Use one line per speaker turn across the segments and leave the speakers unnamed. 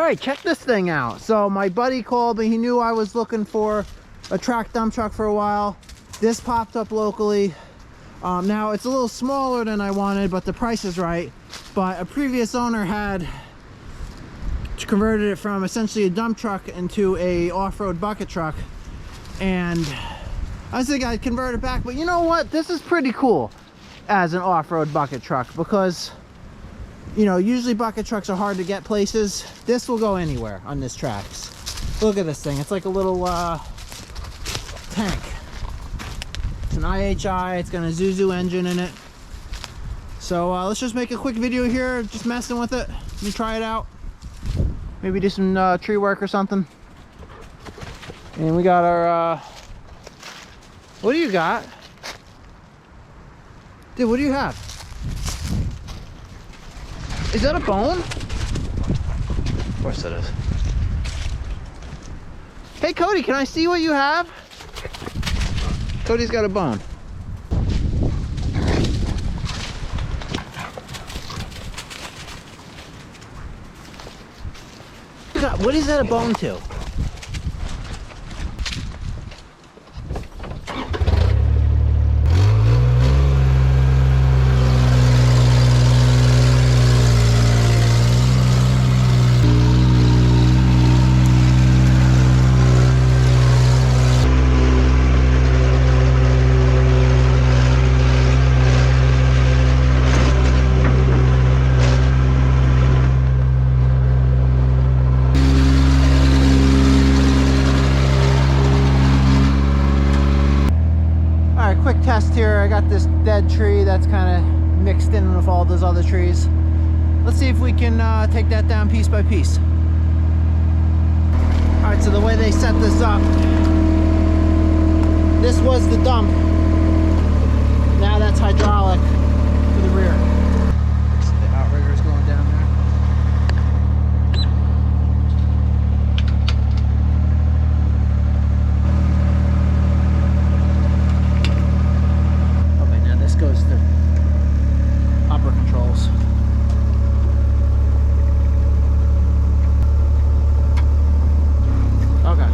right, check this thing out. So my buddy called me. He knew I was looking for a track dump truck for a while. This popped up locally. Now it's a little smaller than I wanted, but the price is right. But a previous owner had converted it from essentially a dump truck into a off-road bucket truck, and I was thinking I'd convert it back. But you know what, this is pretty cool as an off-road bucket truck, because you know, usually bucket trucks are hard to get places. This will go anywhere on this tracks. Look at this thing, it's like a little tank. It's an IHI, it's got a Zuzu engine in it. So let's just make a quick video here, just messing with it. Let me try it out. Maybe do some tree work or something. And we got our, what do you got? Dude, what do you have? Is that a bone? Of course it is. Hey Cody, can I see what you have? Cody's got a bone. What is that a bone to? Quick test here. I got this dead tree that's kind of mixed in with all those other trees. Let's see if we can take that down piece by piece. All right, so the way they set this up, this was the dump. Now that's hydraulic to the rear. The outrigger's going down there. Goes to upper controls. Okay.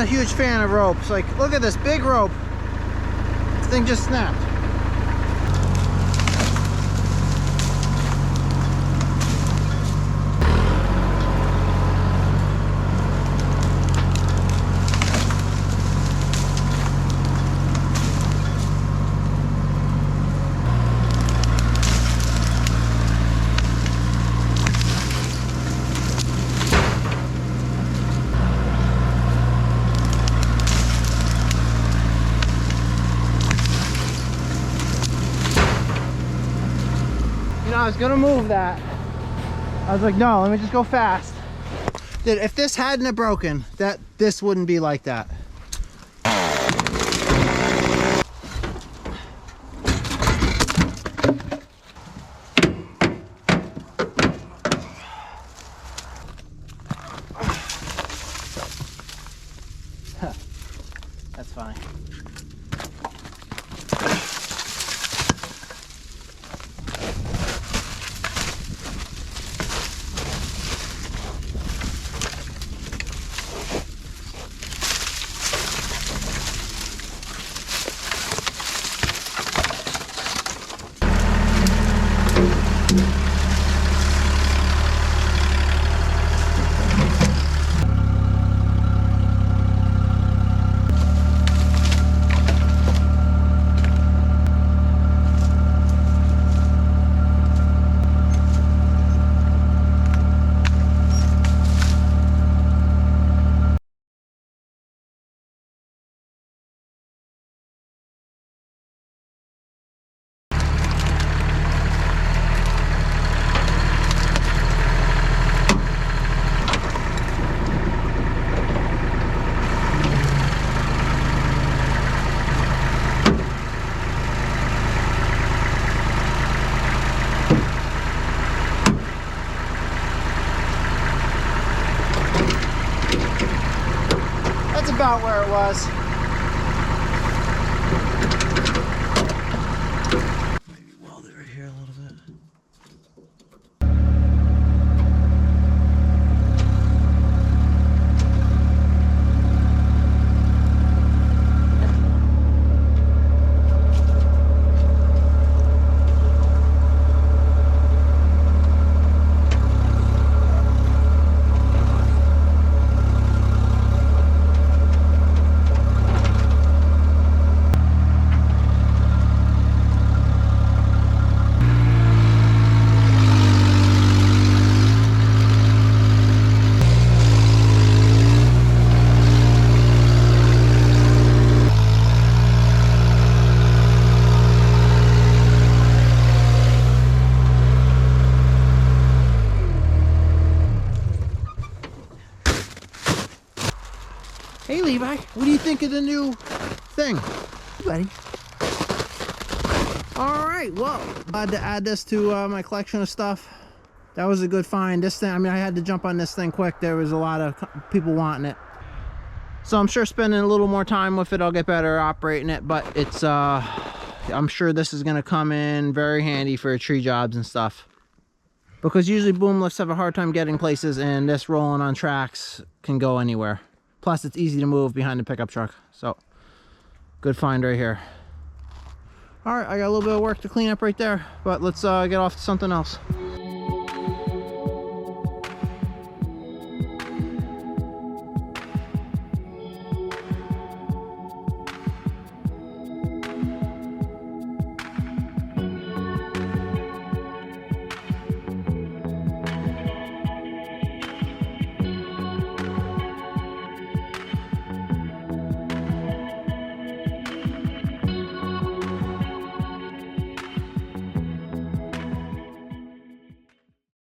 a huge fan of ropes. Like, look at this big rope. This thing just snapped. I was gonna move that. I was like, no, let me just go fast. Dude, if this hadn't have broken, this wouldn't be like that. That's funny. About where it was. Maybe weld it right here a little bit. Hey Levi, what do you think of the new thing? Hey, buddy. Alright, well, glad to add this to my collection of stuff. That was a good find. This thing, I mean, I had to jump on this thing quick. There was a lot of people wanting it. So I'm sure spending a little more time with it, I'll get better operating it, but it's, I'm sure this is going to come in very handy for tree jobs and stuff. Because usually boom lifts have a hard time getting places, and this rolling on tracks can go anywhere. Plus, it's easy to move behind the pickup truck. So, good find right here. All right, I got a little bit of work to clean up right there, but let's get off to something else.